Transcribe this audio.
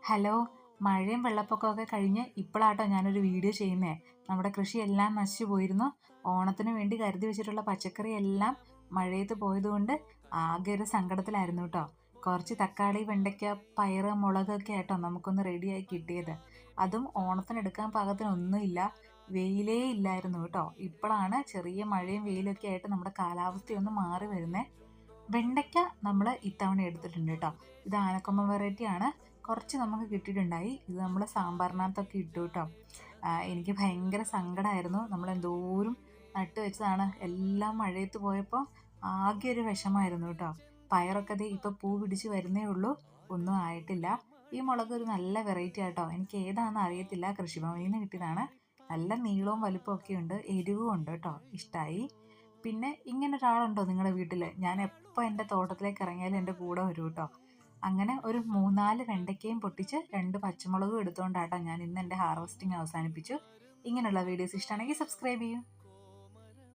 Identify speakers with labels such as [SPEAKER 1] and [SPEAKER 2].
[SPEAKER 1] Hello, മഴയും വെള്ളപ്പൊക്കമൊക്കെ കഴിഞ്ഞ് ഇപ്പോഴാട്ടോ ഞാനൊരു വീഡിയോ ചെയ്യുന്നത്. നമ്മുടെ കൃഷിയെല്ലാം നശിച്ചു പോയിരുന്നു. ഓണത്തിന് വേണ്ടി കരുതി വെച്ചിട്ടുള്ള പച്ചക്കറിയെല്ലാം മഴയത്ത് പോയതുകൊണ്ട് ആകെ ഒരു സങ്കടത്തിലായിരുന്നു കേട്ടോ. കുറച്ച് തക്കാളി, വെണ്ടയ്ക്ക, പയറ്, മുളകൊക്കെ ആയിട്ടോ നമുക്കൊന്ന് റെഡിയായി കിട്ടിയത്. അതും ഓണത്തിന് എടുക്കാൻ പാകത്തിനൊന്നുമില്ല, വെയിലേ ഇല്ലായിരുന്നു കേട്ടോ. ഇപ്പോഴാണ് ചെറിയ മഴയും വെയിലൊക്കെ ആയിട്ട് നമ്മുടെ കാലാവസ്ഥയൊന്ന് മാറി വരുന്നത്. വെണ്ടയ്ക്ക നമ്മൾ ഇത്തവണ എടുത്തിട്ടുണ്ട് കേട്ടോ. ഇത് ആനക്കൊമ്പൻ വെറൈറ്റിയാണ്. കുറച്ച് നമുക്ക് കിട്ടിയിട്ടുണ്ടായി. ഇത് നമ്മൾ സാമ്പാറിനകത്തൊക്കെ ഇട്ടു കേട്ടോ. എനിക്ക് ഭയങ്കര സങ്കടമായിരുന്നു. നമ്മൾ എന്തോരം നട്ട് വെച്ചതാണ്, എല്ലാം മഴയത്ത് പോയപ്പോൾ ആകെ ഒരു വിഷമായിരുന്നു കേട്ടോ. പയറൊക്കെ ദേ ഇപ്പോൾ പൂ പിടിച്ച് വരുന്നേ ഉള്ളൂ, ഒന്നും ആയിട്ടില്ല. ഈ മുളക് ഒരു നല്ല വെറൈറ്റി ആട്ടോ. എനിക്ക് ഏതാണെന്ന് അറിയത്തില്ല, കൃഷിഭവനിൽ നിന്ന് കിട്ടിയതാണ്. നല്ല നീളവും വലുപ്പവും ഒക്കെ ഉണ്ട്, എരിവും ഉണ്ട് കേട്ടോ. ഇഷ്ടമായി. പിന്നെ ഇങ്ങനെ ഒരാളുണ്ടോ നിങ്ങളുടെ വീട്ടിൽ? ഞാൻ എപ്പോൾ എൻ്റെ തോട്ടത്തിലേക്ക് ഇറങ്ങിയാലും എൻ്റെ കൂടെ വരും കേട്ടോ. അങ്ങനെ ഒരു 3-4 വെണ്ടയ്ക്കയും പൊട്ടിച്ച് 2 പച്ചമുളകും എടുത്തുകൊണ്ടാട്ടോ ഞാൻ ഇന്ന് എൻ്റെ ഹാർവസ്റ്റിംഗ് അവസാനിപ്പിച്ചു. ഇങ്ങനെയുള്ള വീഡിയോസ് ഇഷ്ടമാണെങ്കിൽ സബ്സ്ക്രൈബ് ചെയ്യൂ.